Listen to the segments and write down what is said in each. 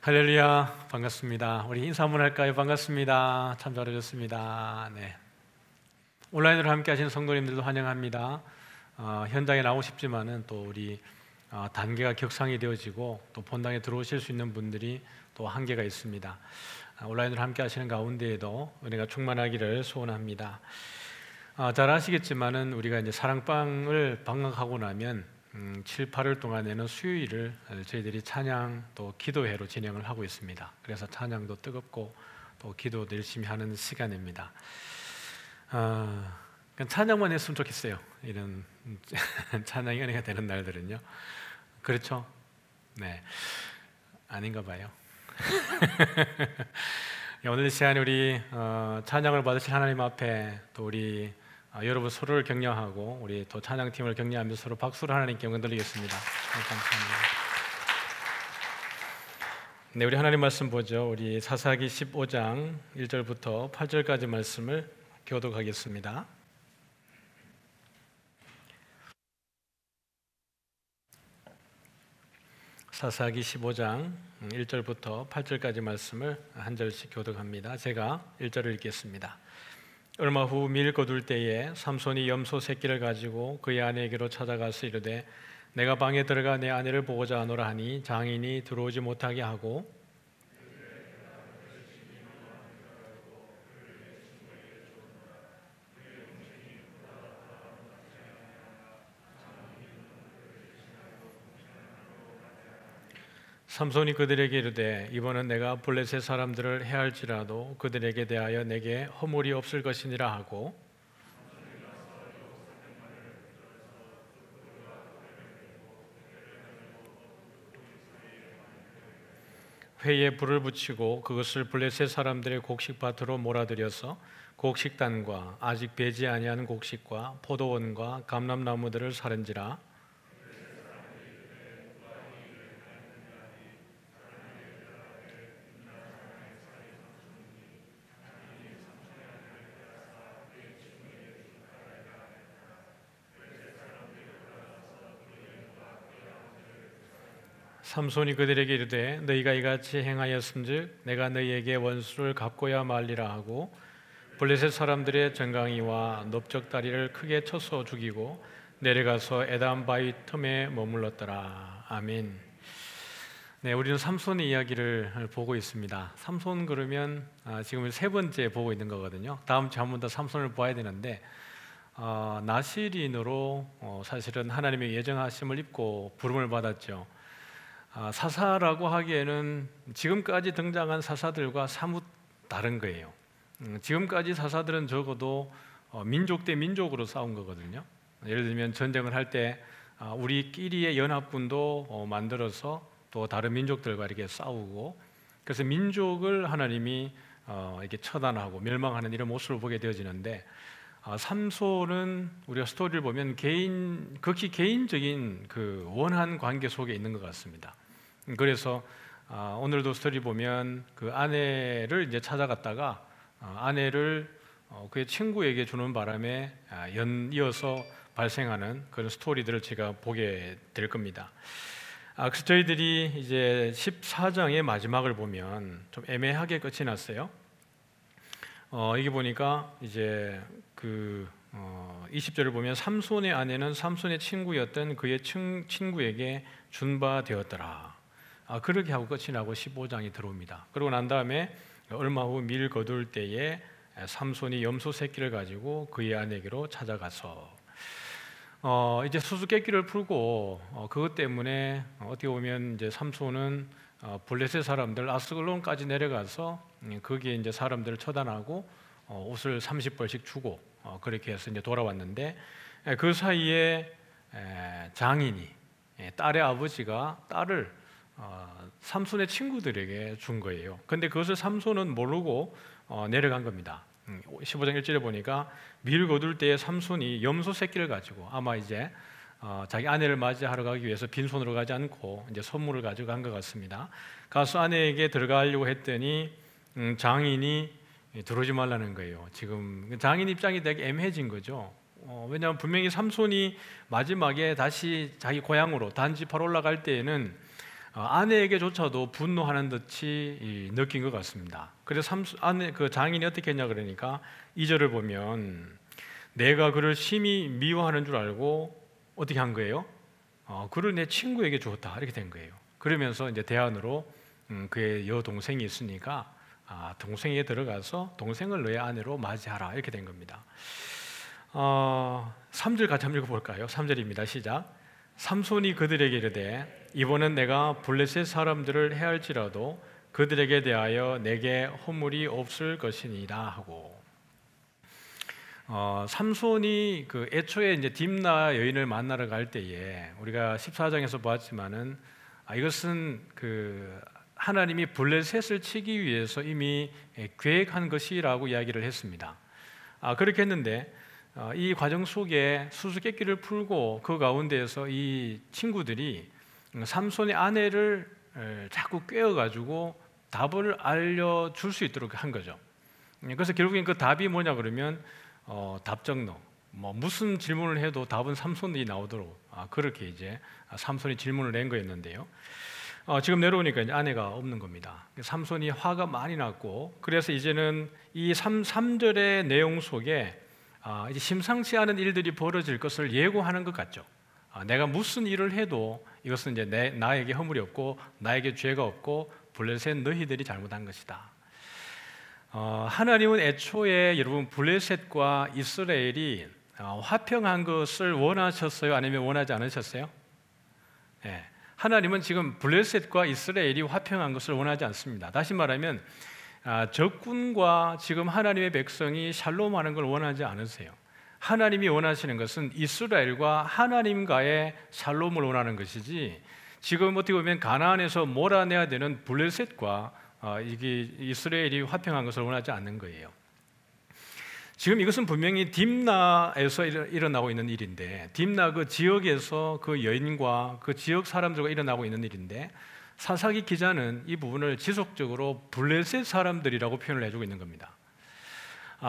할렐루야, 반갑습니다. 우리 인사 한번 할까요? 반갑습니다. 참 잘해줬습니다. 네. 온라인으로 함께 하시는 성도님들도 환영합니다. 현장에 나오고 싶지만은 또 우리 단계가 격상이 되어지고 또 본당에 들어오실 수 있는 분들이 또 한계가 있습니다. 온라인으로 함께 하시는 가운데에도 은혜가 충만하기를 소원합니다. 잘 아시겠지만은 우리가 이제 사랑방을 방학하고 나면 7, 8월 동안에는 수요일을 저희들이 찬양 또 기도회로 진행을 하고 있습니다. 그래서 찬양도 뜨겁고 또 기도도 열심히 하는 시간입니다. 찬양만 했으면 좋겠어요. 이런 찬양이 은혜가 되는 날들은요. 그렇죠? 네, 아닌가 봐요. 오늘 시간에 우리 찬양을 받으실 하나님 앞에 또 우리 여러분 서로를 격려하고 우리 또 찬양팀을 격려하면서 서로 박수를 하나님께 영광 돌리겠습니다. 감사합니다. 네, 우리 하나님 말씀 보죠. 우리 사사기 15장 1절부터 8절까지 말씀을 교독하겠습니다. 사사기 15장 1절부터 8절까지 말씀을 한 절씩 교독합니다. 제가 1절을 읽겠습니다. 얼마 후 밀 거둘 때에 삼손이 염소 새끼를 가지고 그의 아내에게로 찾아가서 이르되 내가 방에 들어가 내 아내를 보고자 하노라 하니 장인이 들어오지 못하게 하고 삼손이 그들에게 이르되 이번은 내가 블레셋 사람들을 해할지라도 그들에게 대하여 내게 허물이 없을 것이니라 하고 회에 불을 붙이고 그것을 블레셋 사람들의 곡식밭으로 몰아들여서 곡식단과 아직 배지 아니한 곡식과 포도원과 감람나무들을 사른지라. 삼손이 그들에게 이르되 너희가 이같이 행하였은즉 내가 너희에게 원수를 갚고야 말리라 하고 블레셋 사람들의 정강이와 넓적다리를 크게 쳐서 죽이고 내려가서 에담 바위 틈에 머물렀더라. 아멘. 네, 우리는 삼손의 이야기를 보고 있습니다. 삼손 그러면 지금 세 번째 보고 있는 거거든요. 다음 주에 한 번 더 삼손을 봐야 되는데 나실인으로 사실은 하나님의 예정하심을 입고 부름을 받았죠. 사사라고 하기에는 지금까지 등장한 사사들과 사뭇 다른 거예요. 지금까지 사사들은 적어도 민족 대 민족으로 싸운 거거든요. 예를 들면 전쟁을 할 때 우리끼리의 연합군도 만들어서 또 다른 민족들과 이렇게 싸우고 그래서 민족을 하나님이 이렇게 처단하고 멸망하는 이런 모습을 보게 되어지는데 삼손은 우리가 스토리를 보면 극히 개인적인 그 원한 관계 속에 있는 것 같습니다. 그래서 오늘도 스토리 보면 그 아내를 이제 찾아갔다가 아내를 그의 친구에게 주는 바람에 연이어서 발생하는 그런 스토리들을 제가 보게 될 겁니다. 그래서 저희들이 이제 14장의 마지막을 보면 좀 애매하게 끝이 났어요. 이게 보니까 이제 그 20절을 보면 삼손의 아내는 삼손의 친구였던 그의 친구에게 준바되었더라. 그렇게 하고 끝이 나고 15장이 들어옵니다. 그러고 난 다음에 얼마 후 밀 거둘 때에 삼손이 염소 새끼를 가지고 그의 아내에게로 찾아가서 이제 수수께끼를 풀고 그것 때문에 어떻게 보면 이제 삼손은 블레셋 사람들 아스글론까지 내려가서 거기에 이제 사람들을 처단하고 옷을 30벌씩 주고 그렇게 해서 이제 돌아왔는데 그 사이에 장인이 딸의 아버지가 딸을 삼손의 친구들에게 준 거예요. 근데 그것을 삼손은 모르고 내려간 겁니다. 15장 1절에 보니까 밀 거둘 때에 삼손이 염소 새끼를 가지고 아마 이제 자기 아내를 맞이하러 가기 위해서 빈손으로 가지 않고 이제 선물을 가지고 간 것 같습니다. 가서 아내에게 들어가려고 했더니 장인이 들어오지 말라는 거예요. 지금 장인 입장이 되게 애매해진 거죠. 왜냐하면 분명히 삼손이 마지막에 다시 자기 고향으로 단지파로 올라갈 때에는 아내에게조차도 분노하는 듯이 느낀 것 같습니다. 그래서 아내 그 장인이 어떻게 했냐 그러니까 2절을 보면 내가 그를 심히 미워하는 줄 알고 어떻게 한 거예요? 그를 내 친구에게 주었다 이렇게 된 거예요. 그러면서 이제 대안으로 그의 여동생이 있으니까 동생에게 들어가서 동생을 너의 아내로 맞이하라 이렇게 된 겁니다. 3절 같이 한번 읽어볼까요? 3절입니다. 시작. 삼손이 그들에게 이르되 이번은 내가 블레셋 사람들을 해할지라도 그들에게 대하여 내게 허물이 없을 것이니라 하고, 삼손이 그 애초에 이제 딥나 여인을 만나러 갈 때에 우리가 14장에서 보았지만은 이것은 그 하나님이 블레셋을 치기 위해서 이미 계획한 것이라고 이야기를 했습니다. 그렇게 했는데 이 과정 속에 수수께끼를 풀고 그 가운데에서 이 친구들이 삼손의 아내를 자꾸 꿰어가지고 답을 알려줄 수 있도록 한 거죠. 그래서 결국엔 그 답이 뭐냐 그러면 답정너, 무슨 질문을 해도 답은 삼손이 나오도록 그렇게 이제 삼손이 질문을 낸 거였는데요. 지금 내려오니까 이제 아내가 없는 겁니다. 삼손이 화가 많이 났고, 그래서 이제는 이 3절의 내용 속에 이제 심상치 않은 일들이 벌어질 것을 예고하는 것 같죠. 내가 무슨 일을 해도 이것은 이제 나에게 허물이 없고 나에게 죄가 없고 블레셋 너희들이 잘못한 것이다. 하나님은 애초에 여러분 블레셋과 이스라엘이 화평한 것을 원하셨어요? 아니면 원하지 않으셨어요? 네. 하나님은 지금 블레셋과 이스라엘이 화평한 것을 원하지 않습니다. 다시 말하면 적군과 지금 하나님의 백성이 샬롬하는 걸 원하지 않으세요. 하나님이 원하시는 것은 이스라엘과 하나님과의 샬롬을 원하는 것이지, 지금 어떻게 보면 가나안에서 몰아내야 되는 블레셋과 이게 이스라엘이 화평한 것을 원하지 않는 거예요. 지금 이것은 분명히 딥나에서 일어나고 있는 일인데, 딥나 그 지역에서 그 여인과 그 지역 사람들과 일어나고 있는 일인데, 사사기 기자는 이 부분을 지속적으로 블레셋 사람들이라고 표현을 해주고 있는 겁니다.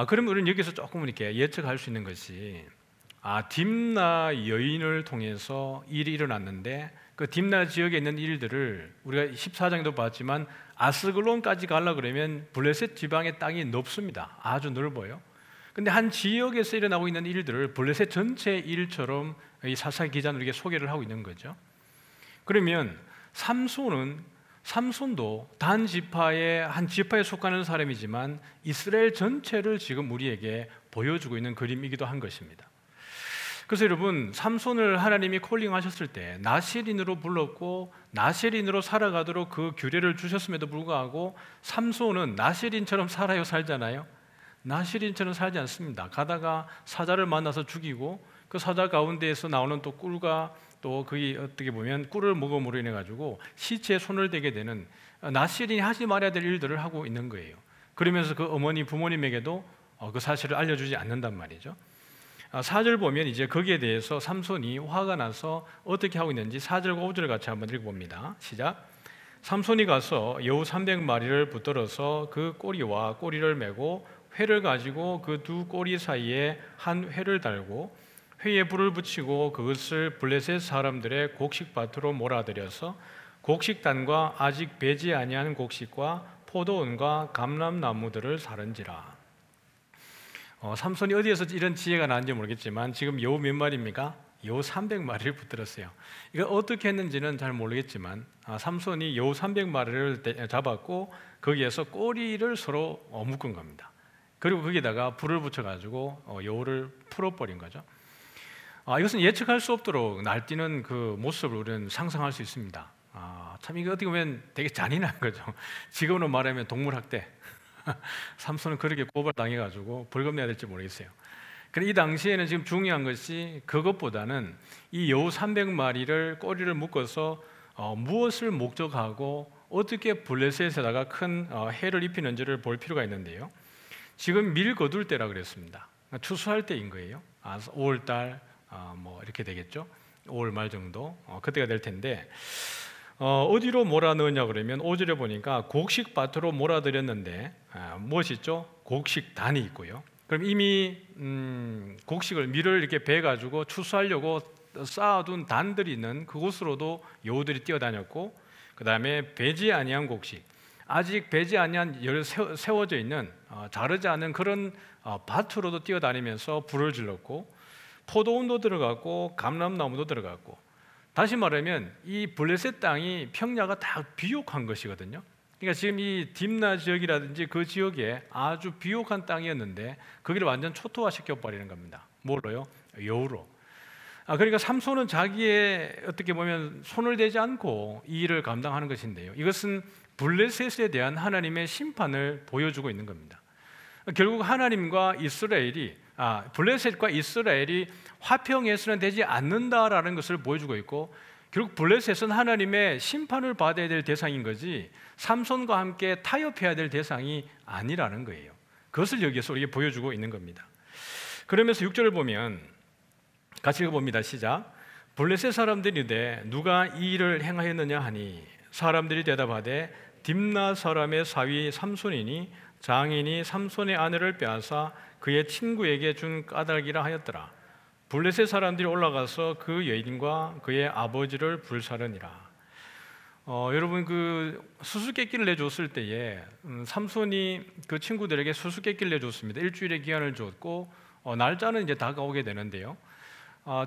그럼 우리는 여기서 조금 이렇게 예측할 수 있는 것이, 딥나 여인을 통해서 일이 일어났는데 그 딥나 지역에 있는 일들을 우리가 14장에도 봤지만 아스글론까지 가려고 그러면 블레셋 지방의 땅이 넓습니다. 아주 넓어요. 근데 한 지역에서 일어나고 있는 일들을 블레셋 전체 일처럼 이 사사기 기자는 우리에게 소개를 하고 있는 거죠. 그러면 삼손도 단 지파의 한 지파에 속하는 사람이지만 이스라엘 전체를 지금 우리에게 보여주고 있는 그림이기도 한 것입니다. 그래서 여러분, 삼손을 하나님이 콜링하셨을 때 나실인으로 불렀고 나실인으로 살아가도록 그 규례를 주셨음에도 불구하고 삼손은 나실인처럼 살아요, 살잖아요? 나실인처럼 살지 않습니다. 가다가 사자를 만나서 죽이고 그 사자 가운데에서 나오는 또 꿀과 또 그게 어떻게 보면 꿀을 먹음으로 인해 가지고 시체에 손을 대게 되는, 나실인이 하지 말아야 될 일들을 하고 있는 거예요. 그러면서 그 어머니 부모님에게도 그 사실을 알려주지 않는단 말이죠. 4절 보면 이제 거기에 대해서 삼손이 화가 나서 어떻게 하고 있는지 4절과 5절 같이 한번 읽어봅니다. 시작. 삼손이 가서 여우 300마리를 붙들어서 그 꼬리와 꼬리를 메고 회를 가지고 그 두 꼬리 사이에 한 회를 달고 회에 불을 붙이고 그것을 블레셋 사람들의 곡식밭으로 몰아들여서 곡식단과 아직 배지 아니한 곡식과 포도원과 감람나무들을 사른지라. 삼손이 어디에서 이런 지혜가 나는지 모르겠지만 지금 여우 몇 마리입니까? 여우 300마리를 붙들었어요. 이거 어떻게 했는지는 잘 모르겠지만 삼손이 여우 300마리를 잡았고 거기에서 꼬리를 서로 묶은 겁니다. 그리고 거기다가 불을 붙여가지고 여우를 풀어버린 거죠. 이것은 예측할 수 없도록 날뛰는 그 모습을 우리는 상상할 수 있습니다. 참 이거 어떻게 보면 되게 잔인한 거죠. 지금으로 말하면 동물학대. 삼손은 그렇게 고발당해가지고 벌금 내야 될지 모르겠어요. 그런데 이 당시에는 지금 중요한 것이 그것보다는 이 여우 300마리를 꼬리를 묶어서 무엇을 목적하고 어떻게 블레셋에다가 큰 해를 입히는지를 볼 필요가 있는데요. 지금 밀 거둘 때라 그랬습니다. 추수할 때인 거예요. 5월달 뭐 이렇게 되겠죠. 5월 말 정도 그때가 될 텐데 어디로 몰아넣으냐 그러면 5절에 보니까 곡식밭으로 몰아들였는데 무엇이 있죠? 곡식단이 있고요. 그럼 이미 곡식을 밀을 이렇게 베가지고 추수하려고 쌓아둔 단들이 있는 그곳으로도 여우들이 뛰어다녔고, 그 다음에 배지 아니한 곡식, 아직 배지 아니한 세워져 있는 자르지 않은 그런 밭으로도 뛰어다니면서 불을 질렀고, 포도원도 들어갔고 감람나무도 들어갔고, 다시 말하면 이 블레셋 땅이 평야가 다 비옥한 것이거든요. 그러니까 지금 이 딥나 지역이라든지 그 지역에 아주 비옥한 땅이었는데 거기를 완전 초토화시켜 버리는 겁니다. 뭘로요? 여우로. 그러니까 삼손은 자기의 어떻게 보면 손을 대지 않고 이 일을 감당하는 것인데요, 이것은 블레셋에 대한 하나님의 심판을 보여주고 있는 겁니다. 결국 하나님과 이스라엘이 블레셋과 이스라엘이 화평해서는 되지 않는다라는 것을 보여주고 있고, 결국 블레셋은 하나님의 심판을 받아야 될 대상인 거지 삼손과 함께 타협해야 될 대상이 아니라는 거예요. 그것을 여기에서 우리에게 보여주고 있는 겁니다. 그러면서 6절을 보면 같이 읽어봅니다. 시작. 블레셋 사람들이 이르되 누가 이 일을 행하였느냐 하니 사람들이 대답하되 딥나 사람의 사위 삼손이니 장인이 삼손의 아내를 빼앗아 그의 친구에게 준 까닭이라 하였더라. 블레셋 사람들이 올라가서 그 여인과 그의 아버지를 불사르니라. 여러분, 그 수수께끼를 내줬을 때에 삼손이 그 친구들에게 수수께끼를 내줬습니다. 일주일의 기한을 줬고 날짜는 이제 다가오게 되는데요,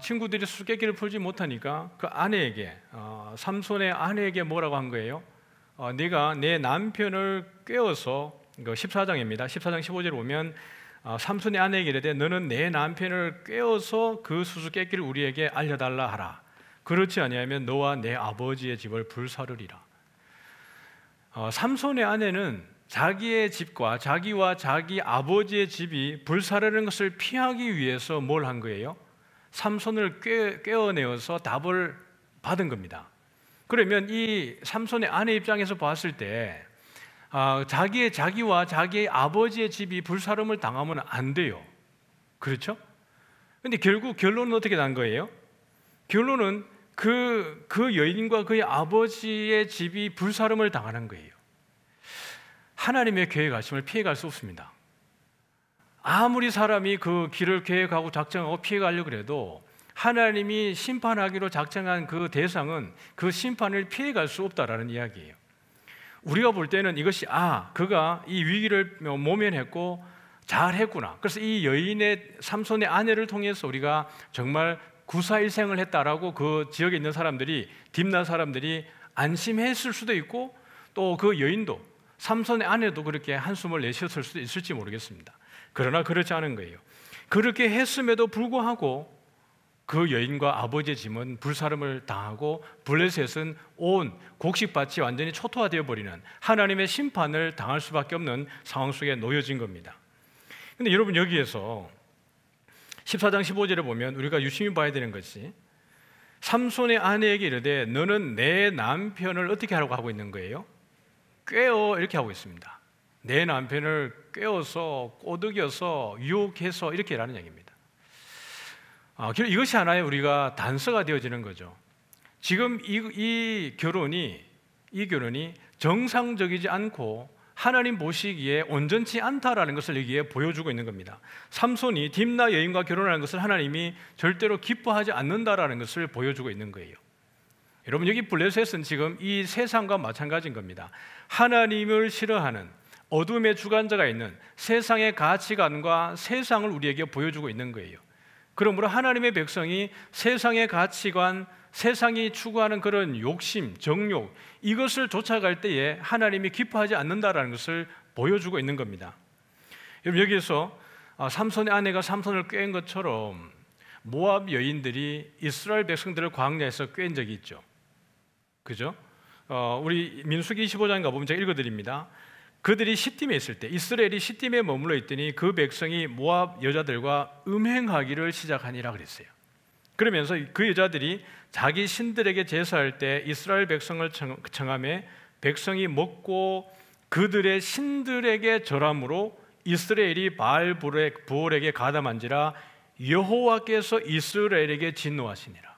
친구들이 수수께끼를 풀지 못하니까 그 아내에게, 삼손의 아내에게 뭐라고 한 거예요? 네가 내 남편을 꿰어서, 이거 14장입니다. 14장 15절에 보면 삼손의 아내에게 이르되 너는 내 남편을 꿰어서 그 수수께끼를 우리에게 알려달라 하라. 그렇지 아니하면 너와 내 아버지의 집을 불사르리라. 삼손의 아내는 자기의 집과 자기와 자기 아버지의 집이 불사르는 것을 피하기 위해서 뭘 한 거예요? 삼손을 꿰어내어서 답을 받은 겁니다. 그러면 이 삼손의 아내 입장에서 봤을 때 자기와 자기의 아버지의 집이 불사름을 당하면 안 돼요. 그렇죠? 근데 결국 결론은 어떻게 난 거예요? 결론은 그 여인과 그의 아버지의 집이 불사름을 당하는 거예요. 하나님의 계획하심을 피해갈 수 없습니다. 아무리 사람이 그 길을 계획하고 작정하고 피해가려고 해도 하나님이 심판하기로 작정한 그 대상은 그 심판을 피해갈 수 없다라는 이야기예요. 우리가 볼 때는 이것이 그가 이 위기를 모면했고 잘했구나, 그래서 이 여인의 삼손의 아내를 통해서 우리가 정말 구사일생을 했다라고 그 지역에 있는 사람들이, 딥나 사람들이 안심했을 수도 있고, 또 그 여인도, 삼손의 아내도 그렇게 한숨을 내쉬었을 수도 있을지 모르겠습니다. 그러나 그렇지 않은 거예요. 그렇게 했음에도 불구하고 그 여인과 아버지의 짐은 불사름을 당하고 블레셋은 온 곡식밭이 완전히 초토화되어 버리는 하나님의 심판을 당할 수밖에 없는 상황 속에 놓여진 겁니다. 그런데 여러분, 여기에서 14장 15절에 보면 우리가 유심히 봐야 되는 것이, 삼손의 아내에게 이르되 너는 내 남편을 어떻게 하라고 하고 있는 거예요? 꿰어, 이렇게 하고 있습니다. 내 남편을 꿰어서 꼬드겨서 유혹해서 이렇게 라는 얘기입니다. 이것이 하나의 우리가 단서가 되어지는 거죠. 지금 이 결혼이 정상적이지 않고 하나님 보시기에 온전치 않다라는 것을 여기에 보여주고 있는 겁니다. 삼손이 딥나 여인과 결혼하는 것을 하나님이 절대로 기뻐하지 않는다라는 것을 보여주고 있는 거예요. 여러분, 여기 블레셋은 지금 이 세상과 마찬가지인 겁니다. 하나님을 싫어하는 어둠의 주관자가 있는 세상의 가치관과 세상을 우리에게 보여주고 있는 거예요. 그러므로 하나님의 백성이 세상의 가치관, 세상이 추구하는 그런 욕심, 정욕, 이것을 쫓아갈 때에 하나님이 기뻐하지 않는다라는 것을 보여주고 있는 겁니다. 여러분, 여기에서 삼손의 아내가 삼손을 꾀은 것처럼 모압 여인들이 이스라엘 백성들을 광야에서 꾀은 적이 있죠. 그죠? 우리 민수기 25장에 가보면 제가 읽어드립니다. 그들이 시딤에 있을 때, 이스라엘이 시딤에 머물러 있더니 그 백성이 모압 여자들과 음행하기를 시작하니라 그랬어요. 그러면서 그 여자들이 자기 신들에게 제사할 때 이스라엘 백성을 청함해 백성이 먹고 그들의 신들에게 절함으로 이스라엘이 바알 부올에게 가담한지라 여호와께서 이스라엘에게 진노하시니라.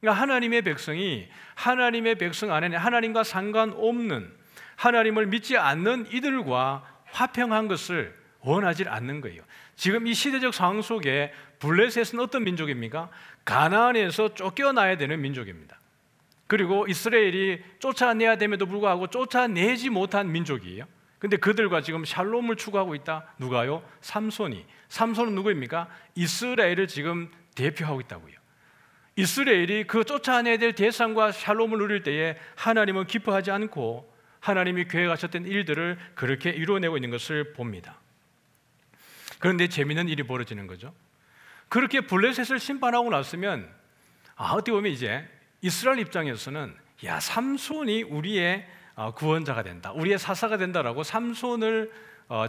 그러니까 하나님의 백성이 하나님의 백성 안에는 하나님과 상관없는, 하나님을 믿지 않는 이들과 화평한 것을 원하지 않는 거예요. 지금 이 시대적 상황 속에 블레셋은 어떤 민족입니까? 가나안에서 쫓겨나야 되는 민족입니다. 그리고 이스라엘이 쫓아내야 됨에도 불구하고 쫓아내지 못한 민족이에요. 근데 그들과 지금 샬롬을 추구하고 있다. 누가요? 삼손이. 삼손은 누구입니까? 이스라엘을 지금 대표하고 있다고요. 이스라엘이 그 쫓아내야 될 대상과 샬롬을 누릴 때에 하나님은 기뻐하지 않고 하나님이 계획하셨던 일들을 그렇게 이루어내고 있는 것을 봅니다. 그런데 재미있는 일이 벌어지는 거죠. 그렇게 블레셋을 심판하고 났으면 어떻게 보면 이제 이스라엘 입장에서는 야, 삼손이 우리의 구원자가 된다, 우리의 사사가 된다라고 삼손을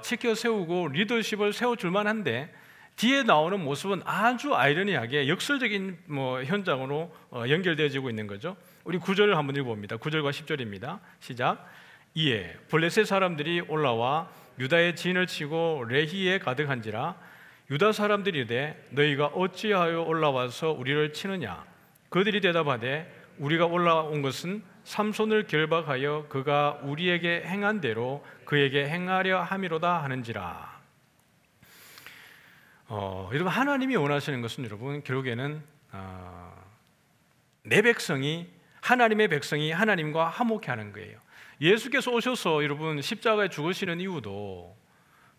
치켜 세우고 리더십을 세워줄만 한데 뒤에 나오는 모습은 아주 아이러니하게 역설적인 현장으로 연결되어지고 있는 거죠. 우리 9절을 한번 읽어봅니다. 9절과 10절입니다. 시작. 이에 블레셋 사람들이 올라와 유다의 진을 치고 레히에 가득한지라 유다 사람들이 이르되 너희가 어찌하여 올라와서 우리를 치느냐. 그들이 대답하되 우리가 올라온 것은 삼손을 결박하여 그가 우리에게 행한 대로 그에게 행하려 함이로다 하는지라. 여러분, 하나님이 원하시는 것은 여러분 결국에는 내 백성이, 하나님의 백성이 하나님과 화목해 하는 거예요. 예수께서 오셔서 여러분 십자가에 죽으시는 이유도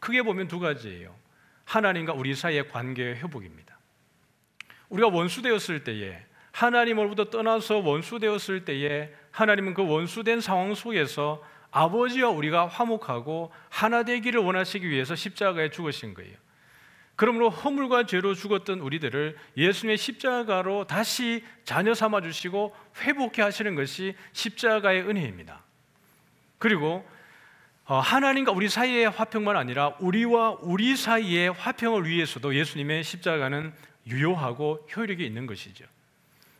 크게 보면 두 가지예요. 하나님과 우리 사이의 관계의 회복입니다. 우리가 원수되었을 때에, 하나님으로부터 떠나서 원수되었을 때에 하나님은 그 원수된 상황 속에서 아버지와 우리가 화목하고 하나 되기를 원하시기 위해서 십자가에 죽으신 거예요. 그러므로 허물과 죄로 죽었던 우리들을 예수님의 십자가로 다시 자녀 삼아 주시고 회복해 하시는 것이 십자가의 은혜입니다. 그리고 하나님과 우리 사이의 화평만 아니라 우리와 우리 사이의 화평을 위해서도 예수님의 십자가는 유효하고 효력이 있는 것이죠.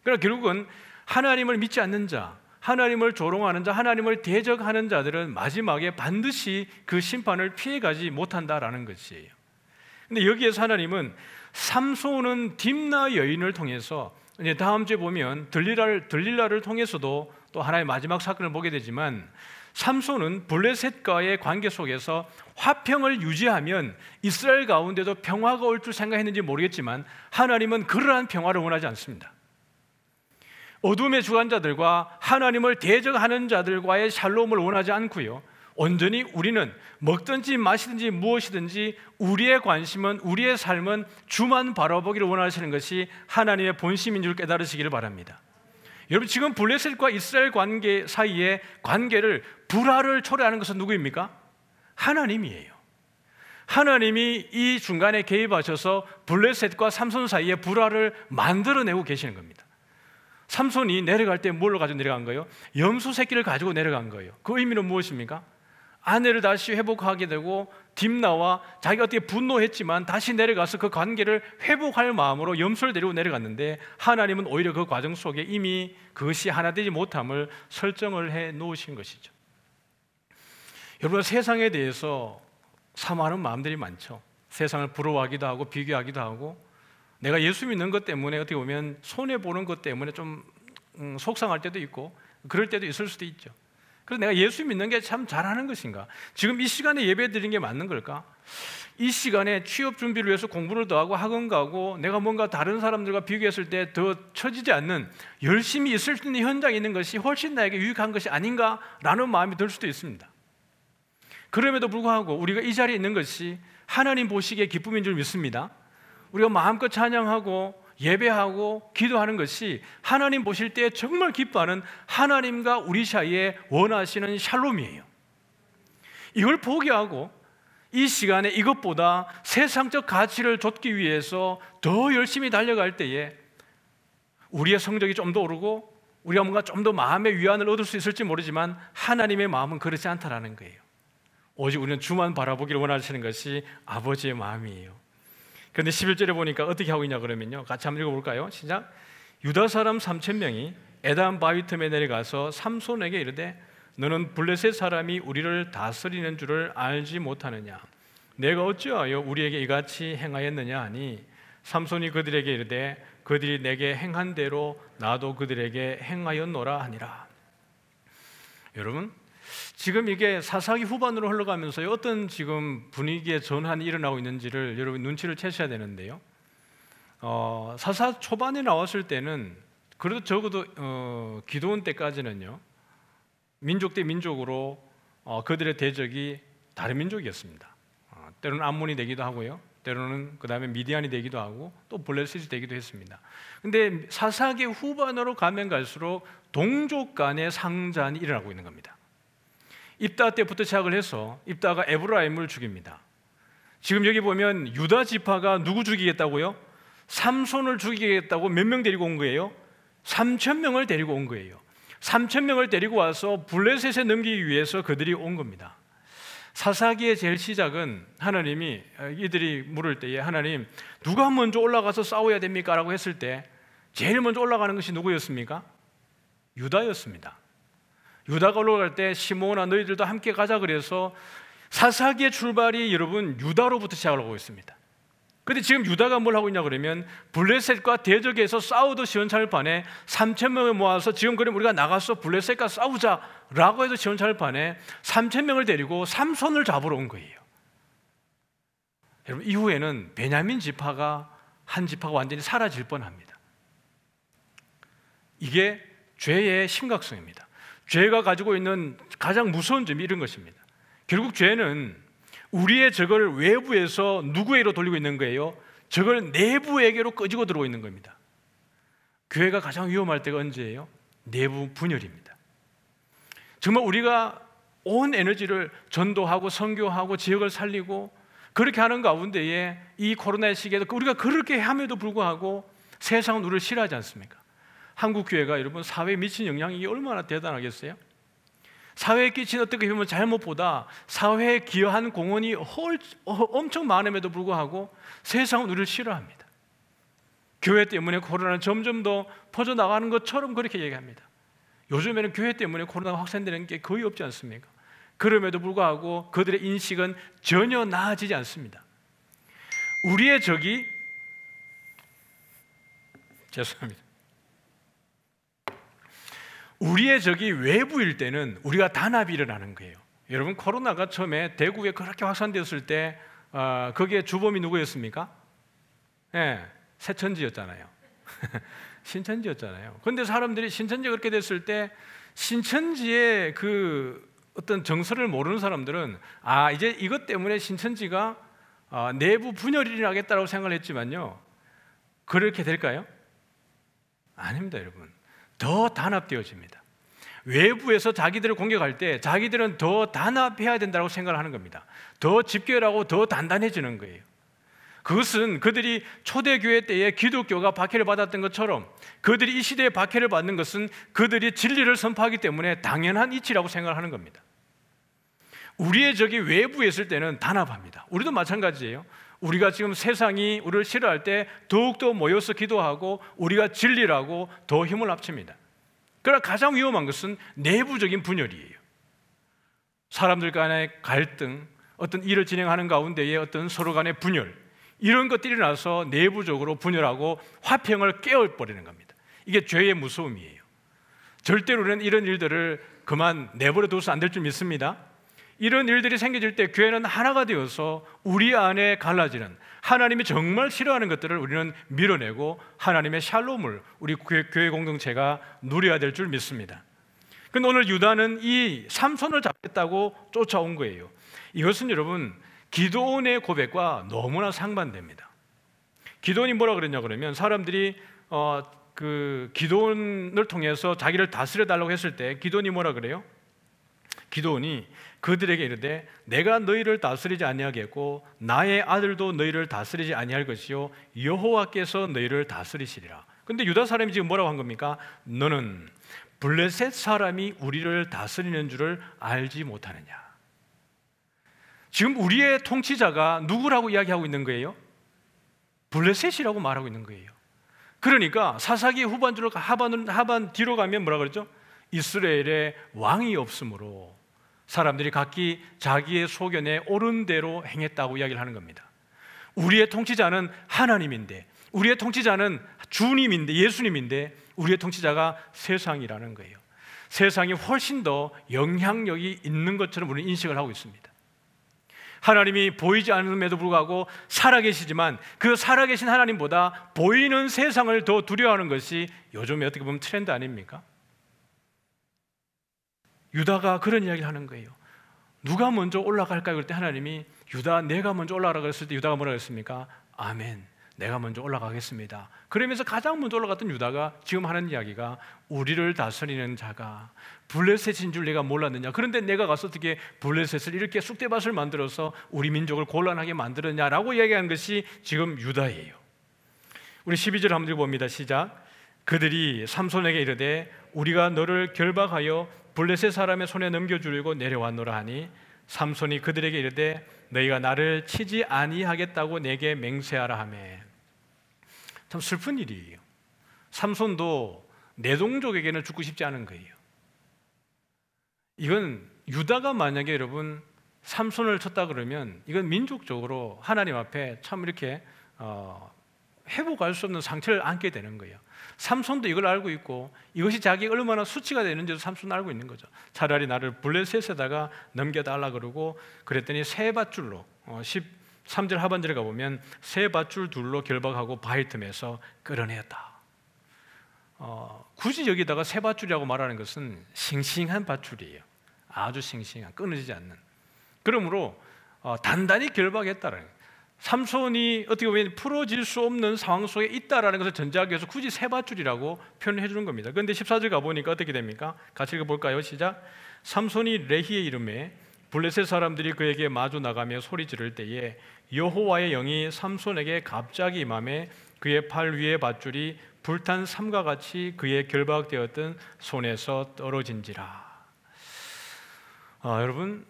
그러나 결국은 하나님을 믿지 않는 자, 하나님을 조롱하는 자, 하나님을 대적하는 자들은 마지막에 반드시 그 심판을 피해가지 못한다라는 것이에요. 근데 여기에서 하나님은 삼손은 딥나 여인을 통해서, 이제 다음 주에 보면 들릴라를 통해서도 또 하나의 마지막 사건을 보게 되지만, 삼손은 블레셋과의 관계 속에서 화평을 유지하면 이스라엘 가운데도 평화가 올 줄 생각했는지 모르겠지만 하나님은 그러한 평화를 원하지 않습니다. 어둠의 주관자들과 하나님을 대적하는 자들과의 샬롬을 원하지 않고요, 온전히 우리는 먹든지 마시든지 무엇이든지 우리의 관심은, 우리의 삶은 주만 바라보기를 원하시는 것이 하나님의 본심인 줄 깨달으시기를 바랍니다. 여러분, 지금 블레셋과 이스라엘 관계 사이의 관계를, 불화를 초래하는 것은 누구입니까? 하나님이에요. 하나님이 이 중간에 개입하셔서 블레셋과 삼손 사이의 불화를 만들어내고 계시는 겁니다. 삼손이 내려갈 때 뭘로 가지고 내려간 거예요? 염소 새끼를 가지고 내려간 거예요. 그 의미는 무엇입니까? 아내를 다시 회복하게 되고 딥나와 자기가 어떻게 분노했지만 다시 내려가서 그 관계를 회복할 마음으로 염소를 데리고 내려갔는데, 하나님은 오히려 그 과정 속에 이미 그것이 하나 되지 못함을 설정을 해 놓으신 것이죠. 여러분, 세상에 대해서 사모하는 마음들이 많죠. 세상을 부러워하기도 하고 비교하기도 하고, 내가 예수 믿는 것 때문에 어떻게 보면 손해보는 것 때문에 좀 속상할 때도 있고 그럴 때도 있을 수도 있죠. 그래서 내가 예수 믿는 게 참 잘하는 것인가? 지금 이 시간에 예배 드리는 게 맞는 걸까? 이 시간에 취업 준비를 위해서 공부를 더 하고 학원 가고 내가 뭔가 다른 사람들과 비교했을 때 더 처지지 않는, 열심히 있을 수 있는 현장에 있는 것이 훨씬 나에게 유익한 것이 아닌가라는 마음이 들 수도 있습니다. 그럼에도 불구하고 우리가 이 자리에 있는 것이 하나님 보시기에 기쁨인 줄 믿습니다. 우리가 마음껏 찬양하고 예배하고 기도하는 것이 하나님 보실 때 정말 기뻐하는, 하나님과 우리 사이에 원하시는 샬롬이에요. 이걸 포기하고 이 시간에 이것보다 세상적 가치를 좇기 위해서 더 열심히 달려갈 때에 우리의 성적이 좀 더 오르고 우리가 뭔가 좀 더 마음의 위안을 얻을 수 있을지 모르지만 하나님의 마음은 그렇지 않다라는 거예요. 오직 우리는 주만 바라보기를 원하시는 것이 아버지의 마음이에요. 그런데 11절에 보니까 어떻게 하고 있냐 그러면요, 같이 한번 읽어볼까요? 시작. 유다 사람 3,000명이 에단 바위 틈에 내려가서 삼손에게 이르되 너는 블레셋 사람이 우리를 다스리는 줄을 알지 못하느냐? 내가 어찌하여 우리에게 이같이 행하였느냐 하니 삼손이 그들에게 이르되 그들이 내게 행한 대로 나도 그들에게 행하였노라 하니라. 여러분, 지금 이게 사사기 후반으로 흘러가면서 어떤 지금 분위기의 전환이 일어나고 있는지를 여러분 눈치를 채셔야 되는데요. 사사 초반에 나왔을 때는 그래도 적어도 기드온 때까지는요, 민족 대 민족으로 그들의 대적이 다른 민족이었습니다. 때로는 암몬이 되기도 하고요, 때로는 그 다음에 미디안이 되기도 하고 또 블레셋이 되기도 했습니다. 근데 사사기 후반으로 가면 갈수록 동족 간의 상전이 일어나고 있는 겁니다. 입다 때부터 시작을 해서 입다가 에브라임을 죽입니다. 지금 여기 보면 유다 지파가 누구 죽이겠다고요? 삼손을 죽이겠다고 몇 명 데리고 온 거예요? 3,000명을 데리고 온 거예요. 3,000명을 데리고 와서 블레셋에 넘기기 위해서 그들이 온 겁니다. 사사기의 제일 시작은 하나님이 이들이 물을 때에 하나님 누가 먼저 올라가서 싸워야 됩니까? 라고 했을 때 제일 먼저 올라가는 것이 누구였습니까? 유다였습니다. 유다가 올라갈 때 시므온아 너희들도 함께 가자 그래서 사사기의 출발이 여러분 유다로부터 시작을 하고 있습니다. 그런데 지금 유다가 뭘 하고 있냐 그러면 블레셋과 대적에서 싸우도 시원찮을 판에 3,000명을 모아서 지금 그럼 우리가 나가서 블레셋과 싸우자라고 해서 시원찮을 판에 3,000명을 데리고 삼손을 잡으러 온 거예요. 여러분 이후에는 베냐민 지파가 한 지파가 완전히 사라질 뻔합니다. 이게 죄의 심각성입니다. 죄가 가지고 있는 가장 무서운 점이 이런 것입니다. 결국 죄는 우리의 적을 외부에서 누구에게로 돌리고 있는 거예요? 적을 내부에게로 끄집어 들어오고 있는 겁니다. 교회가 가장 위험할 때가 언제예요? 내부 분열입니다. 정말 우리가 온 에너지를 전도하고 선교하고 지역을 살리고 그렇게 하는 가운데에 이 코로나의 시기에도 우리가 그렇게 함에도 불구하고 세상은 우리를 싫어하지 않습니까? 한국 교회가 여러분 사회에 미친 영향이 얼마나 대단하겠어요? 사회에 끼친 어떻게 보면 잘못보다 사회에 기여한 공헌이 엄청 많음에도 불구하고 세상은 우리를 싫어합니다. 교회 때문에 코로나는 점점 더 퍼져나가는 것처럼 그렇게 얘기합니다. 요즘에는 교회 때문에 코로나가 확산되는 게 거의 없지 않습니까? 그럼에도 불구하고 그들의 인식은 전혀 나아지지 않습니다. 우리의 적이 죄송합니다. 우리의 적이 외부일 때는 우리가 단합이 일어나는 거예요. 여러분 코로나가 처음에 대구에 그렇게 확산되었을 때 거기에 주범이 누구였습니까? 네, 새천지였잖아요. 신천지였잖아요. 그런데 사람들이 신천지가 그렇게 됐을 때 신천지의 그 어떤 정서를 모르는 사람들은 이제 이것 때문에 신천지가 내부 분열이 일어나겠다고 생각을 했지만요, 그렇게 될까요? 아닙니다. 여러분 더 단합되어집니다. 외부에서 자기들을 공격할 때 자기들은 더 단합해야 된다고 생각을 하는 겁니다. 더 집결하고 더 단단해지는 거예요. 그것은 그들이 초대교회 때에 기독교가 박해를 받았던 것처럼 그들이 이 시대에 박해를 받는 것은 그들이 진리를 선포하기 때문에 당연한 이치라고 생각을 하는 겁니다. 우리의 적이 외부에 있을 때는 단합합니다. 우리도 마찬가지예요. 우리가 지금 세상이 우리를 싫어할 때 더욱더 모여서 기도하고 우리가 진리라고 더 힘을 합칩니다. 그러나 가장 위험한 것은 내부적인 분열이에요. 사람들 간의 갈등, 어떤 일을 진행하는 가운데에 어떤 서로 간의 분열, 이런 것들이 일어나서 내부적으로 분열하고 화평을 깨어버리는 겁니다. 이게 죄의 무서움이에요. 절대로는 이런 일들을 그만 내버려 둬서 안 될 줄 믿습니다. 이런 일들이 생겨질 때 교회는 하나가 되어서 우리 안에 갈라지는, 하나님이 정말 싫어하는 것들을 우리는 밀어내고 하나님의 샬롬을 우리 교회 공동체가 누려야 될 줄 믿습니다. 그런데 오늘 유다는 이 삼손을 잡겠다고 쫓아온 거예요. 이것은 여러분 기드온의 고백과 너무나 상반됩니다. 기드온이 뭐라 그랬냐 그러면 사람들이 그 기드온을 통해서 자기를 다스려 달라고 했을 때 기드온이 뭐라 그래요? 기드온이 그들에게 이르되 내가 너희를 다스리지 아니하겠고 나의 아들도 너희를 다스리지 아니할 것이요 여호와께서 너희를 다스리시리라. 근데 유다 사람이 지금 뭐라고 한 겁니까? 너는 블레셋 사람이 우리를 다스리는 줄을 알지 못하느냐. 지금 우리의 통치자가 누구라고 이야기하고 있는 거예요? 블레셋이라고 말하고 있는 거예요. 그러니까 사사기 후반주로 하반 뒤로 가면 뭐라 그러죠? 이스라엘에 왕이 없으므로 사람들이 각기 자기의 소견에 옳은 대로 행했다고 이야기를 하는 겁니다. 우리의 통치자는 하나님인데, 우리의 통치자는 주님인데, 예수님인데 우리의 통치자가 세상이라는 거예요. 세상이 훨씬 더 영향력이 있는 것처럼 우리는 인식을 하고 있습니다. 하나님이 보이지 않음에도 불구하고 살아계시지만 그 살아계신 하나님보다 보이는 세상을 더 두려워하는 것이 요즘에 어떻게 보면 트렌드 아닙니까? 유다가 그런 이야기를 하는 거예요. 누가 먼저 올라갈까요? 그럴 때 하나님이 유다 내가 먼저 올라가라 그랬을 때 유다가 뭐라고 했습니까? 아멘, 내가 먼저 올라가겠습니다. 그러면서 가장 먼저 올라갔던 유다가 지금 하는 이야기가 우리를 다스리는 자가 블레셋인 줄 내가 몰랐느냐, 그런데 내가 가서 어떻게 블레셋을 이렇게 쑥대밭을 만들어서 우리 민족을 곤란하게 만들었냐라고 이야기하는 것이 지금 유다예요. 우리 12절 한번 읽어봅니다. 시작. 그들이 삼손에게 이르되 우리가 너를 결박하여 블레셋 사람의 손에 넘겨주려고 내려왔노라 하니 삼손이 그들에게 이르되 너희가 나를 치지 아니하겠다고 내게 맹세하라 하며. 참 슬픈 일이에요. 삼손도 내동족에게는 죽고 싶지 않은 거예요. 이건 유다가 만약에 여러분 삼손을 쳤다 그러면 이건 민족적으로 하나님 앞에 참 이렇게 회복할 수 없는 상처를 안게 되는 거예요. 삼손도 이걸 알고 있고 이것이 자기가 얼마나 수치가 되는지도 삼손은 알고 있는 거죠. 차라리 나를 블레셋에다가 넘겨달라 그러고 그랬더니 세 밧줄로 13절 하반절에 가보면 세 밧줄 둘로 결박하고 바위 틈에서 끌어내었다. 굳이 여기다가 세 밧줄이라고 말하는 것은 싱싱한 밧줄이에요. 아주 싱싱한, 끊어지지 않는. 그러므로 단단히 결박했다는 거예요. 삼손이 어떻게 보면 풀어질 수 없는 상황 속에 있다라는 것을 전제하기 위해서 굳이 세 밧줄이라고 표현해 주는 겁니다. 그런데 14절 가보니까 어떻게 됩니까? 같이 읽어볼까요? 시작. 삼손이 레히의 이름에 블레셋 사람들이 그에게 마주 나가며 소리 지를 때에 여호와의 영이 삼손에게 갑자기 임하매 그의 팔 위의 밧줄이 불탄 삼과 같이 그의 결박되었던 손에서 떨어진지라. 여러분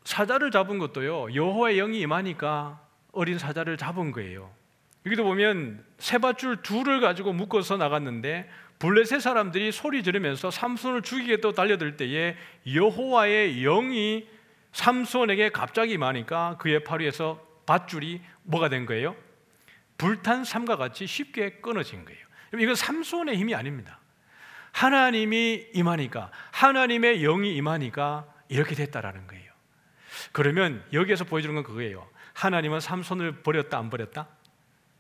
사자를 잡은 것도요, 여호와의 영이 임하니까 어린 사자를 잡은 거예요. 여기도 보면 세 밧줄 둘을 가지고 묶어서 나갔는데 블레셋 사람들이 소리 지르면서 삼손을 죽이겠다고 달려들 때에 여호와의 영이 삼손에게 갑자기 임하니까 그의 팔 위에서 밧줄이 뭐가 된 거예요? 불탄 삼과 같이 쉽게 끊어진 거예요. 이건 삼손의 힘이 아닙니다. 하나님이 임하니까, 하나님의 영이 임하니까 이렇게 됐다라는 거예요. 그러면 여기에서 보여주는 건 그거예요. 하나님은 삼손을 버렸다 안 버렸다?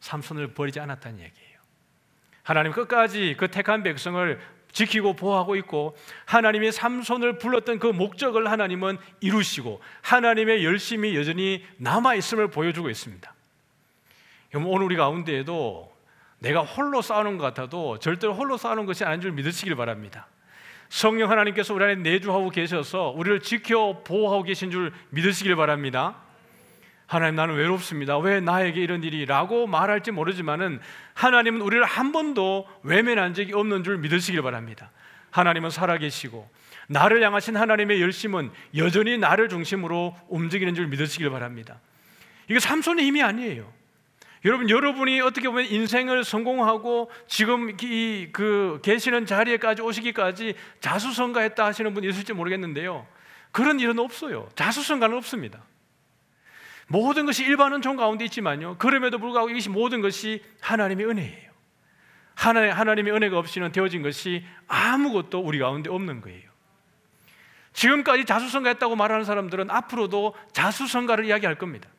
삼손을 버리지 않았다는 얘기예요. 하나님 끝까지 그 택한 백성을 지키고 보호하고 있고 하나님이 삼손을 불렀던 그 목적을 하나님은 이루시고 하나님의 열심이 여전히 남아있음을 보여주고 있습니다. 오늘 우리 가운데에도 내가 홀로 싸우는 것 같아도 절대로 홀로 싸우는 것이 아닌 줄 믿으시길 바랍니다. 성령 하나님께서 우리 안에 내주하고 계셔서 우리를 지켜 보호하고 계신 줄 믿으시길 바랍니다. 하나님, 나는 외롭습니다. 왜 나에게 이런 일이? 라고 말할지 모르지만은 하나님은 우리를 한 번도 외면한 적이 없는 줄 믿으시길 바랍니다. 하나님은 살아계시고 나를 향하신 하나님의 열심은 여전히 나를 중심으로 움직이는 줄 믿으시길 바랍니다. 이게 삼손의 힘이 아니에요. 여러분이 어떻게 보면 인생을 성공하고 지금 계시는 자리에까지 오시기까지 자수성가했다 하시는 분이 있을지 모르겠는데요, 그런 일은 없어요. 자수성가는 없습니다. 모든 것이 일반 은총 가운데 있지만요, 그럼에도 불구하고 이것이 모든 것이 하나님의 은혜예요. 하나님의 은혜가 없이는 되어진 것이 아무것도 우리 가운데 없는 거예요. 지금까지 자수성가했다고 말하는 사람들은 앞으로도 자수성가를 이야기할 겁니다.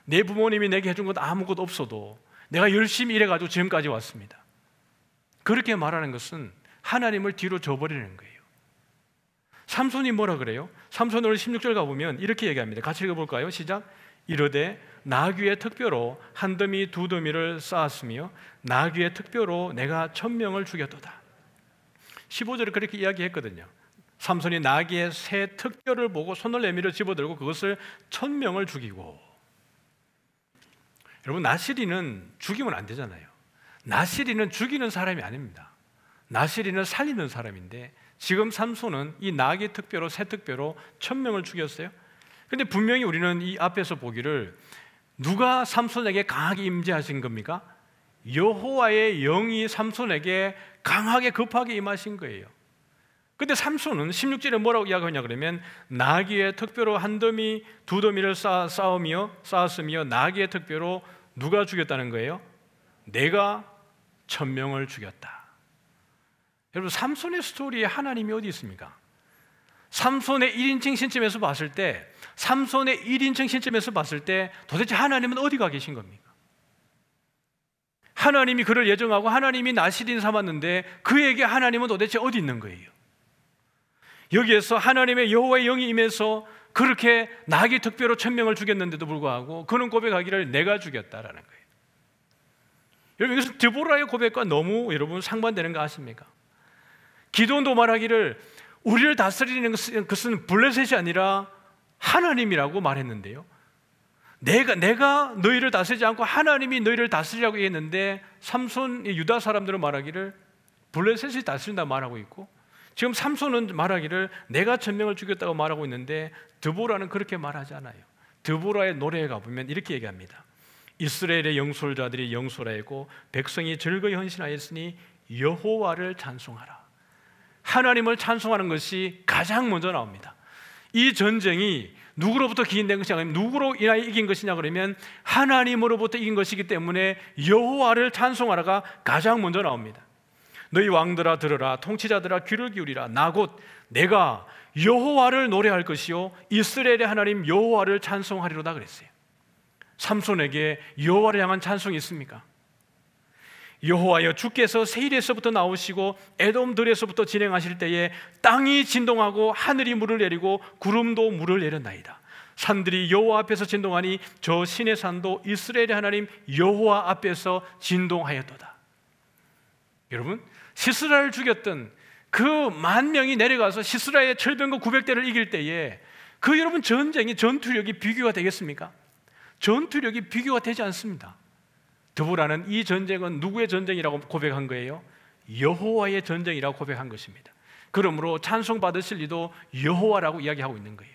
내 부모님이 내게 해준 것 아무것도 없어도 내가 열심히 일해가지고 지금까지 왔습니다. 그렇게 말하는 것은 하나님을 뒤로 져버리는 거예요. 삼손이 뭐라 그래요? 삼손 오늘 16절 가보면 이렇게 얘기합니다. 같이 읽어볼까요? 시작. 이르되 나귀의 특뼈로 한 더미 두 더미를 쌓았으며 나귀의 특뼈로 내가 1000명을 죽였도다. 15절에 그렇게 이야기했거든요. 삼손이 나귀의 새 특뼈를 보고 손을 내밀어 집어들고 그것을 1000명을 죽이고. 여러분, 나시리는 죽이면 안 되잖아요. 나시리는 죽이는 사람이 아닙니다. 나시리는 살리는 사람인데 지금 삼손은 이 나귀 특뼈로 새 특뼈로 1000명을 죽였어요. 그런데 분명히 우리는 이 앞에서 보기를 누가 삼손에게 강하게 임재하신 겁니까? 여호와의 영이 삼손에게 강하게 급하게 임하신 거예요. 근데 삼손은 16절에 뭐라고 이야기하냐 그러면 나귀의 특뼈로 한 더미 두 더미를 쌓았으며 나귀의 특뼈로 누가 죽였다는 거예요? 내가 1000명을 죽였다. 여러분, 삼손의 스토리에 하나님이 어디 있습니까? 삼손의 1인칭 신점에서 봤을 때 삼손의 1인称시점에서 봤을 때 도대체 하나님은 어디가 계신 겁니까? 하나님이 그를 예정하고 하나님이 나시린 삼았는데 그에게 하나님은 도대체 어디 있는 거예요? 여기에서 하나님의 여호와의 영이 임해서 그렇게 나귀 특별로 1000명을 죽였는데도 불구하고 그는 고백하기를 내가 죽였다라는 거예요. 여러분, 이것은 드보라의 고백과 너무 여러분 상반되는 거 아십니까? 기도원도 말하기를 우리를 다스리는 것은 블레셋이 아니라 하나님이라고 말했는데요, 내가 너희를 다스리지 않고 하나님이 너희를 다스리라고 했는데, 삼손 유다 사람들은 말하기를 블레셋이 다스린다 말하고 있고, 지금 삼손은 말하기를 내가 1000명을 죽였다고 말하고 있는데 드보라는 그렇게 말하지 않아요. 드보라의 노래에 가보면 이렇게 얘기합니다. 이스라엘의 영솔자들이 영솔하였고 백성이 즐거이 헌신하였으니 여호와를 찬송하라. 하나님을 찬송하는 것이 가장 먼저 나옵니다. 이 전쟁이 누구로부터 기인된 것이 아니라 누구로 인하여 이긴 것이냐 그러면 하나님으로부터 이긴 것이기 때문에 여호와를 찬송하라가 가장 먼저 나옵니다. 너희 왕들아 들으라, 통치자들아 귀를 기울이라. 나 곧 내가 여호와를 노래할 것이요 이스라엘의 하나님 여호와를 찬송하리로다 그랬어요. 삼손에게 여호와를 향한 찬송이 있습니까? 여호와여, 주께서 세일에서부터 나오시고 에돔들에서부터 진행하실 때에 땅이 진동하고 하늘이 물을 내리고 구름도 물을 내렸나이다. 산들이 여호와 앞에서 진동하니 저 신의 산도 이스라엘의 하나님 여호와 앞에서 진동하였도다. 여러분, 시스라를 죽였던 그 10,000명이 내려가서 시스라의 철병거 900대를 이길 때에 그 여러분 전쟁이 전투력이 비교가 되겠습니까? 전투력이 비교가 되지 않습니다. 드보라는 이 전쟁은 누구의 전쟁이라고 고백한 거예요? 여호와의 전쟁이라고 고백한 것입니다. 그러므로 찬송 받으실 이도 여호와라고 이야기하고 있는 거예요.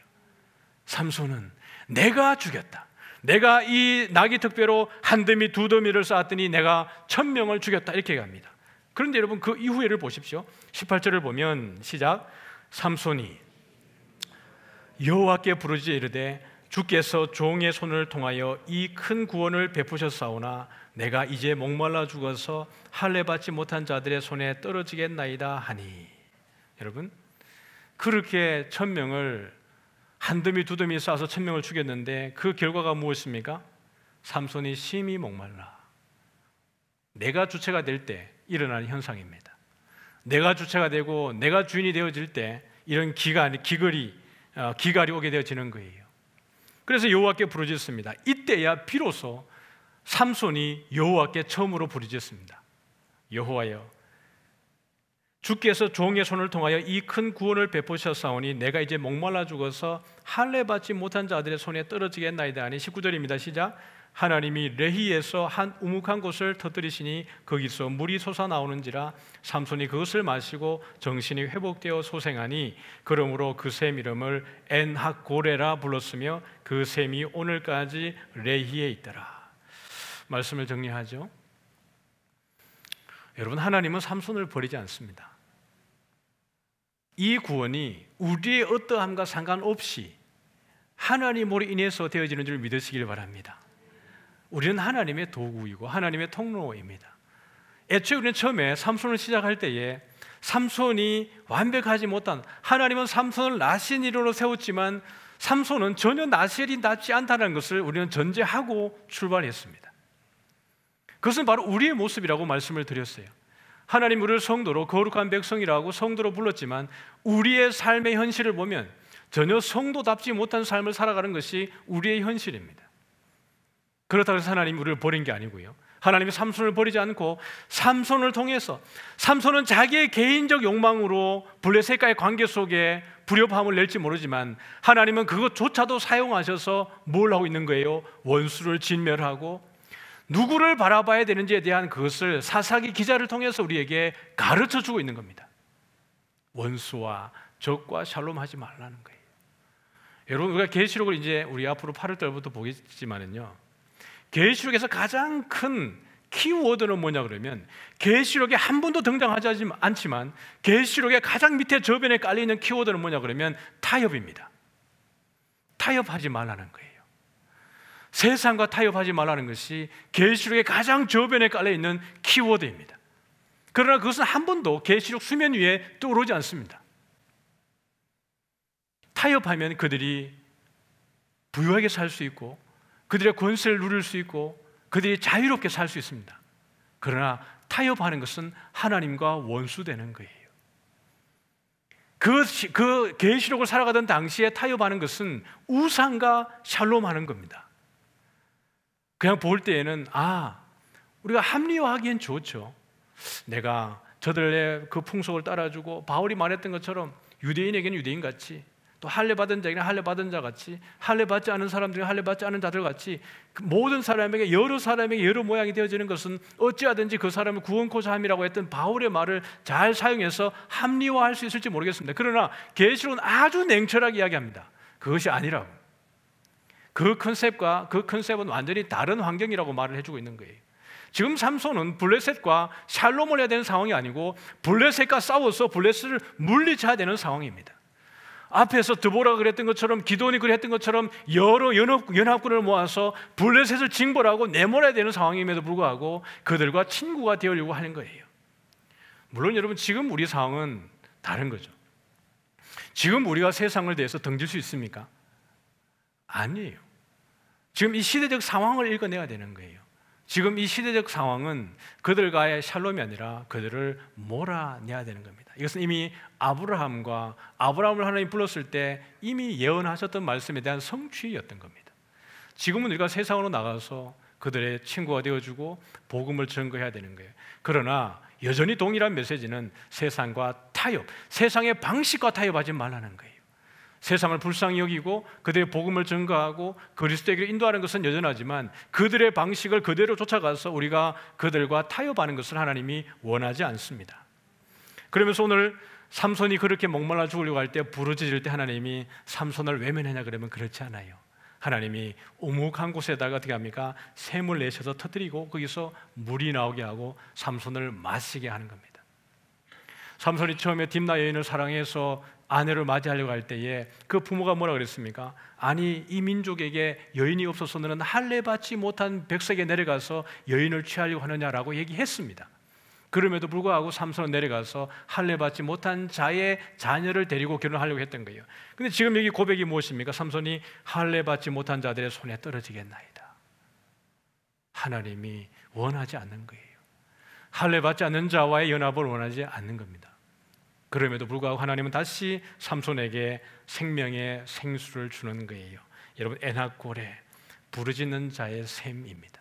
삼손은 내가 죽였다, 내가 이 나귀 특배로 한 더미 두 더미를 쌓았더니 내가 1000명을 죽였다, 이렇게 얘기합니다. 그런데 여러분 그 이후에를 보십시오. 18절을 보면 시작. 삼손이 여호와께 부르짖어 이르되 주께서 종의 손을 통하여 이 큰 구원을 베푸셨사오나 내가 이제 목말라 죽어서 할례 받지 못한 자들의 손에 떨어지겠나이다 하니. 여러분, 그렇게 1000명을 한 더미 두 더미 쌓아서 1000명을 죽였는데 그 결과가 무엇입니까? 삼손이 심히 목말라. 내가 주체가 될 때 일어나는 현상입니다. 내가 주체가 되고 내가 주인이 되어질 때 이런 기갈이 오게 되어지는 거예요. 그래서 여호와께 부르짖습니다. 이때야 비로소 삼손이 여호와께 처음으로 부르짖습니다. 여호와여, 주께서 종의 손을 통하여 이 큰 구원을 베푸셨사오니 내가 이제 목말라 죽어서 할례 받지 못한 자들의 손에 떨어지겠나이다 하니. 19절입니다. 시작. 하나님이 레히에서 한 우묵한 곳을 터뜨리시니 거기서 물이 솟아나오는지라 삼손이 그것을 마시고 정신이 회복되어 소생하니 그러므로 그 샘 이름을 엔학고레라 불렀으며 그 샘이 오늘까지 레히에 있더라. 말씀을 정리하죠. 여러분, 하나님은 삼손을 버리지 않습니다. 이 구원이 우리의 어떠함과 상관없이 하나님으로 인해서 되어지는 줄 믿으시길 바랍니다. 우리는 하나님의 도구이고 하나님의 통로입니다. 애초에 우리는 처음에 삼손을 시작할 때에 삼손이 완벽하지 못한, 하나님은 삼손을 나시린으로 세웠지만 삼손은 전혀 나시린답지 않다는 것을 우리는 전제하고 출발했습니다. 그것은 바로 우리의 모습이라고 말씀을 드렸어요. 하나님 우리를 성도로, 거룩한 백성이라고 성도로 불렀지만 우리의 삶의 현실을 보면 전혀 성도답지 못한 삶을 살아가는 것이 우리의 현실입니다. 그렇다고 해서 하나님이 우리를 버린 게 아니고요, 하나님이 삼손을 버리지 않고 삼손을 통해서, 삼손은 자기의 개인적 욕망으로 블레셋과의 관계 속에 불협화음을 낼지 모르지만 하나님은 그것조차도 사용하셔서 뭘 하고 있는 거예요? 원수를 진멸하고 누구를 바라봐야 되는지에 대한 그것을 사사기 기자를 통해서 우리에게 가르쳐주고 있는 겁니다. 원수와 적과 샬롬하지 말라는 거예요. 여러분, 우리가 계시록을 이제 우리 앞으로 8월달부터 보겠지만은요, 계시록에서 가장 큰 키워드는 뭐냐 그러면, 계시록에 한 번도 등장하지 않지만 계시록의 가장 밑에 저변에 깔려있는 키워드는 뭐냐 그러면 타협입니다. 타협하지 말라는 거예요. 세상과 타협하지 말라는 것이 계시록의 가장 저변에 깔려있는 키워드입니다. 그러나 그것은 한 번도 계시록 수면 위에 떠오르지 않습니다. 타협하면 그들이 부유하게 살 수 있고 그들의 권세를 누릴 수 있고 그들이 자유롭게 살 수 있습니다. 그러나 타협하는 것은 하나님과 원수되는 거예요. 그 계시록을 살아가던 당시에 타협하는 것은 우상과 샬롬하는 겁니다. 그냥 볼 때에는 우리가 합리화하기엔 좋죠. 내가 저들의 그 풍속을 따라주고 바울이 말했던 것처럼 유대인에게는 유대인같이, 또 할례받은 자에게는 할례받은 자같이, 할례받지 않은 사람들이 할례받지 않은 자들같이 모든 사람에게, 여러 사람에게 여러 모양이 되어지는 것은 어찌하든지 그 사람을 구원코자 함이라고 했던 바울의 말을 잘 사용해서 합리화할 수 있을지 모르겠습니다. 그러나 계시록은 아주 냉철하게 이야기합니다. 그것이 아니라고. 그 컨셉은 완전히 다른 환경이라고 말을 해주고 있는 거예요. 지금 삼손은 블레셋과 샬롬을 해야 되는 상황이 아니고 블레셋과 싸워서 블레셋을 물리쳐야 되는 상황입니다. 앞에서 드보라가 그랬던 것처럼, 기도원이 그랬던 것처럼 여러 연합군을 모아서 블레셋을 징벌하고 내몰아야 되는 상황임에도 불구하고 그들과 친구가 되려고 하는 거예요. 물론 여러분, 지금 우리 상황은 다른 거죠. 지금 우리가 세상을 대해서 등질 수 있습니까? 아니에요. 지금 이 시대적 상황을 읽어내야 되는 거예요. 지금 이 시대적 상황은 그들과의 샬롬이 아니라 그들을 몰아내야 되는 겁니다. 이것은 이미 아브라함을 하나님 불렀을 때 이미 예언하셨던 말씀에 대한 성취였던 겁니다. 지금은 우리가 세상으로 나가서 그들의 친구가 되어주고 복음을 증거해야 되는 거예요. 그러나 여전히 동일한 메시지는 세상과 타협, 세상의 방식과 타협하지 말라는 거예요. 세상을 불쌍히 여기고 그들의 복음을 증거하고 그리스도에게 인도하는 것은 여전하지만 그들의 방식을 그대로 쫓아가서 우리가 그들과 타협하는 것을 하나님이 원하지 않습니다. 그러면서 오늘 삼손이 그렇게 목말라 죽으려고 할 때, 부르짖을 때 하나님이 삼손을 외면하냐 그러면 그렇지 않아요. 하나님이 오목한 곳에다가 어떻게 합니까? 샘을 내셔서 터뜨리고 거기서 물이 나오게 하고 삼손을 마시게 하는 겁니다. 삼손이 처음에 딥나 여인을 사랑해서 아내를 맞이하려고 할 때에 그 부모가 뭐라 그랬습니까? 아니, 이 민족에게 여인이 없어서 너는 할례받지 못한 백성에게 내려가서 여인을 취하려고 하느냐라고 얘기했습니다. 그럼에도 불구하고 삼손은 내려가서 할례받지 못한 자의 자녀를 데리고 결혼하려고 했던 거예요. 근데 지금 여기 고백이 무엇입니까? 삼손이 할례받지 못한 자들의 손에 떨어지겠나이다. 하나님이 원하지 않는 거예요. 할례받지 않는 자와의 연합을 원하지 않는 겁니다. 그럼에도 불구하고 하나님은 다시 삼손에게 생명의 생수를 주는 거예요. 여러분, 에나골에 부르짖는 자의 샘입니다.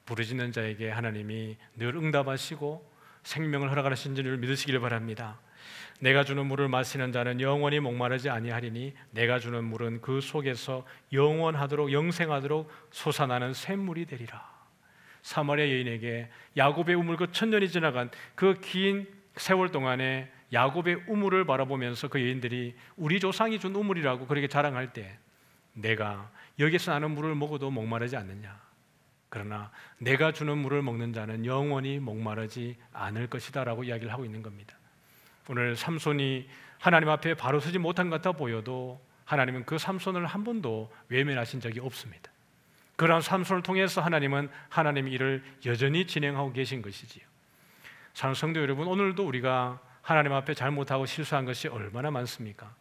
부르짖는 자에게 하나님이 늘 응답하시고 생명을 허락하신 줄을 믿으시기를 바랍니다. 내가 주는 물을 마시는 자는 영원히 목마르지 아니하리니 내가 주는 물은 그 속에서 영원하도록 영생하도록 솟아나는 샘물이 되리라. 사마리아 여인에게 야곱의 우물, 그 천년이 지나간 그 긴 세월 동안에 야곱의 우물을 바라보면서 그 여인들이 우리 조상이 준 우물이라고 그렇게 자랑할 때, 내가 여기서 나는 물을 먹어도 목마르지 않느냐, 그러나 내가 주는 물을 먹는 자는 영원히 목마르지 않을 것이다 라고 이야기를 하고 있는 겁니다. 오늘 삼손이 하나님 앞에 바로 서지 못한 것 같아 보여도 하나님은 그 삼손을 한 번도 외면하신 적이 없습니다. 그러한 삼손을 통해서 하나님은 하나님의 일을 여전히 진행하고 계신 것이지요. 사랑하는 성도 여러분, 오늘도 우리가 하나님 앞에 잘못하고 실수한 것이 얼마나 많습니까?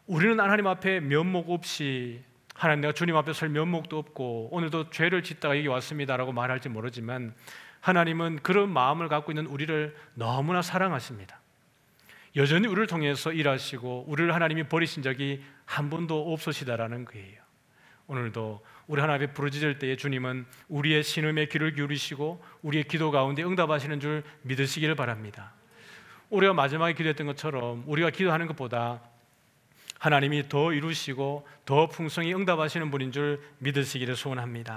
우리는 하나님 앞에 면목 없이, 하나님, 내가 주님 앞에 설 면목도 없고 오늘도 죄를 짓다가 여기 왔습니다라고 말할지 모르지만 하나님은 그런 마음을 갖고 있는 우리를 너무나 사랑하십니다. 여전히 우리를 통해서 일하시고 우리를 하나님이 버리신 적이 한 번도 없으시다라는 거예요. 오늘도 우리 하나님 앞에 부르짖을 때에 주님은 우리의 신음에 귀를 기울이시고 우리의 기도 가운데 응답하시는 줄 믿으시기를 바랍니다. 우리가 마지막에 기도했던 것처럼 우리가 기도하는 것보다 하나님이 더 이루시고 더 풍성히 응답하시는 분인 줄 믿으시기를 소원합니다.